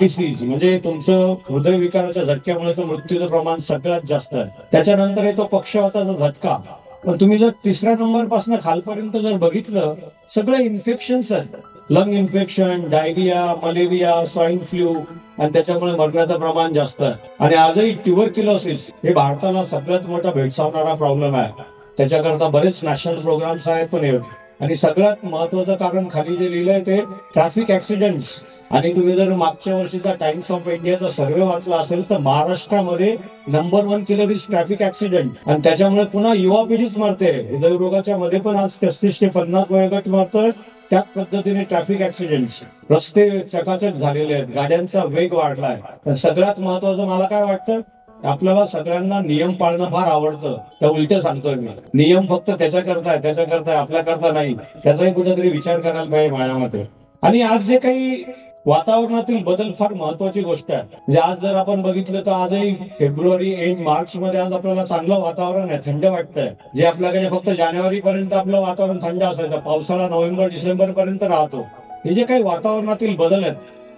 Disease म्हणजे तुमचं हृदयविकाराच्या झटक्यामुळे मृत्यूचं प्रमाण सगळ्यात जास्त आहे. त्याच्यानंतर येतो पक्षवाताचा झटका. पण तुम्ही जर तिसऱ्या नंबर पासून खालपर्यंत जर बघितलं, सगळे इन्फेक्शन्स आहेत. Lung infection, diarrhoea, malaria, swine flu, आणि त्याच्यामुळे मरण्याचं प्रमाण जास्त आहे. आणि आजही ट्युबरक्युलोसिस हे भारताला सगळ्यात मोठा भेडसावणारा प्रॉब्लेम आहे. त्याच्याकरता बरेच नॅशनल प्रोग्राम्स आहेत पण हे. आणि सगळ्यात महत्वाचं कारण खाली जे लिहिलंय ते ट्रॅफिक ऍक्सिडेंट्स. आणि तुम्ही जर मागच्या वर्षीचा टाइम्स ऑफ इंडियाचा सर्वे वाचला असेल तर महाराष्ट्रामध्ये number 1 killer is traffic accident. आणि त्याच्यामुळे पुन्हा युवा पिढीच मरते. हृदयरोगाच्या मध्ये पण आज 35 ते 50 वयोगट मरतोय. त्याच पद्धतीने ट्रॅफिक ऍक्सिडेंट्स. रस्ते चकाचक झालेले आहेत, गाड्यांचा वेग वाढलाय. पण सगळ्यात महत्वाचं मला काय वाटतं, आपल्याला सगळ्यांना नियम पाळणं फार आवडतं. त्या उलट सांगतोय मी, नियम फक्त त्याच्याकरता आपल्याकरता नाही. त्याचाही कुठेतरी विचार करायला पाहिजे माझ्या मते. आणि आज जे काही वातावरणातील बदल फार महत्वाची गोष्ट आहे. म्हणजे आज जर आपण बघितलं तर आजही फेब्रुवारी एंड मार्च मध्ये आज आपल्याला चांगलं वातावरण आहे, थंड वाटतंय. जे आपल्याकडे फक्त जानेवारी पर्यंत आपलं वातावरण थंड असायचं, पावसाळा नोव्हेंबर डिसेंबर पर्यंत राहतो. हे जे काही वातावरणातील बदल आहेत,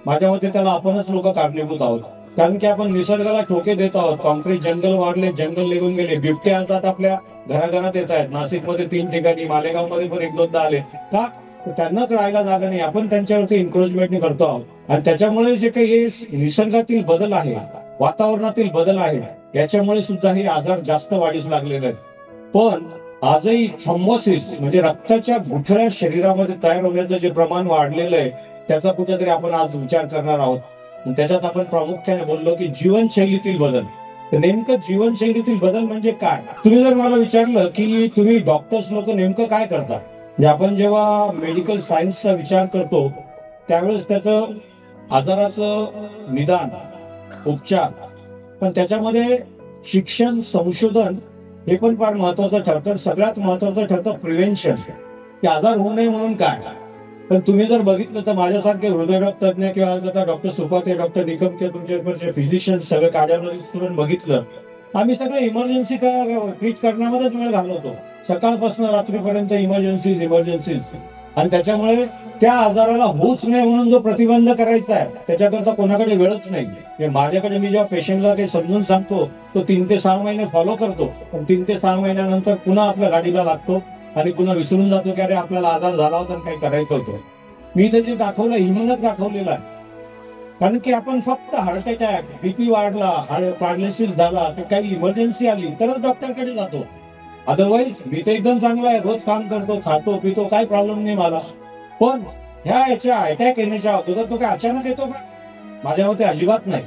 माझ्या मते त्याला आपणच लोक कारणीभूत आहोत. कारण की आपण निसर्गाला ठोके देत आहोत. कॉन्क्रीट जंगल वाढले, जंगल निघून गेले, बिबटे आज आपल्या घराघरात येत आहेत. नाशिकमध्ये 3 ठिकाणी, मालेगाव मध्ये पण 1-2दा आले. का? त्यांनाच राहायला जागा नाही, आपण त्यांच्यावरती एन्क्रोचमेंट करतो आहोत. आणि त्याच्यामुळे जे काही निसर्गातील बदल आहे, वातावरणातील बदल आहे, याच्यामुळे सुद्धा हे आजार जास्त वाढीस लागलेले आहेत. पण आजही थ्रोम्बोसिस म्हणजे रक्ताच्या गुठळ्या शरीरामध्ये तयार होण्याचं जे प्रमाण वाढलेलं आहे, त्याचा कुठेतरी आपण आज विचार करणार आहोत. त्याच्यात आपण प्रामुख्याने बोललो की जीवनशैलीतील बदल. तर नेमकं जीवनशैलीतील बदल म्हणजे काय? तुम्ही जर मला विचारलं की तुम्ही डॉक्टर्स लोक नेमकं काय करता, म्हणजे आपण जेव्हा मेडिकल सायन्सचा विचार करतो त्यावेळेस त्याचं आजाराचं निदान, उपचार, पण त्याच्यामध्ये शिक्षण, संशोधन हे पण फार महत्वाचं ठरतं. सगळ्यात महत्वाचं ठरतं प्रिव्हेन्शन, की आजार होऊ नये म्हणून काय. पण तुम्ही जर बघितलं तर माझ्यासारखे हृदयरोग तज्ञ किंवा आता डॉक्टर सुपाते, डॉक्टर निकम किंवा तुमच्याकडचे फिजिशियन सगळे कार्डिओलॉजी स्टुडंट बघितलं, आम्ही सगळे इमर्जन्सी ट्रीट करण्यामध्येच वेळ घालवतो. सकाळपासून रात्रीपर्यंत इमर्जन्सीज. आणि त्याच्यामुळे त्या आजाराला होऊच नाही म्हणून जो प्रतिबंध करायचा आहे त्याच्याकरता कोणाकडे वेळच नाही. माझ्याकडे मी जेव्हा पेशंटला काही समजून सांगतो तो 3 ते 6 महिने फॉलो करतो. पण 3 ते 6 महिन्यानंतर पुन्हा आपल्या गाडीला लागतो आणि पुन्हा विसरून जातो की अरे आपल्याला आजार झाला होता आणि काही करायचं होतं. मी तर जे दाखवलं हिमनत दाखवलेलं आहे. कारण की आपण फक्त हार्ट अटॅक, बीपी वाढला, पॅरालिसिस झाला, काही इमर्जन्सी आली तरच डॉक्टरकडे जातो. अदरवाईज मी तर एकदम चांगला आहे, रोज काम करतो, खातो पितो, काही प्रॉब्लेम नाही मला. पण ह्याच्या अटॅक येण्याच्या अगोदर तो काय अचानक येतो का? माझ्या मते अजिबात नाही.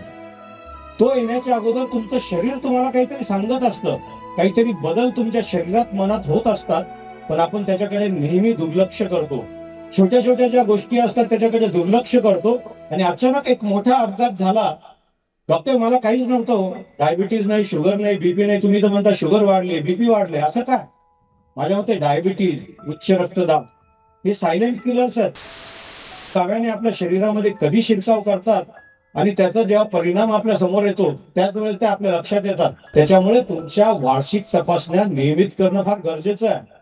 तो येण्याच्या अगोदर तुमचं शरीर तुम्हाला काहीतरी सांगत असतं, काहीतरी बदल तुमच्या शरीरात मनात होत असतात. पण आपण त्याच्याकडे नेहमी दुर्लक्ष करतो. छोट्या छोट्या ज्या गोष्टी असतात त्याच्याकडे दुर्लक्ष करतो आणि अचानक एक मोठा अपघात झाला. डॉक्टर मला काहीच नव्हतं, डायबिटीज नाही, शुगर नाही, बीपी नाही. तुम्ही तर म्हणता शुगर वाढली, बीपी वाढले, असं काय? माझ्या मते डायबिटीज, उच्च रक्तदाब हे सायलेंट किलर्स आहेत. काव्याने आपल्या शरीरामध्ये कधी शिरकाव करतात आणि त्याचा जेव्हा परिणाम आपल्या समोर येतो त्याच वेळेस ते आपल्या लक्षात येतात. त्याच्यामुळे तुमच्या वार्षिक तपासण्या नियमित करणं फार गरजेचं आहे.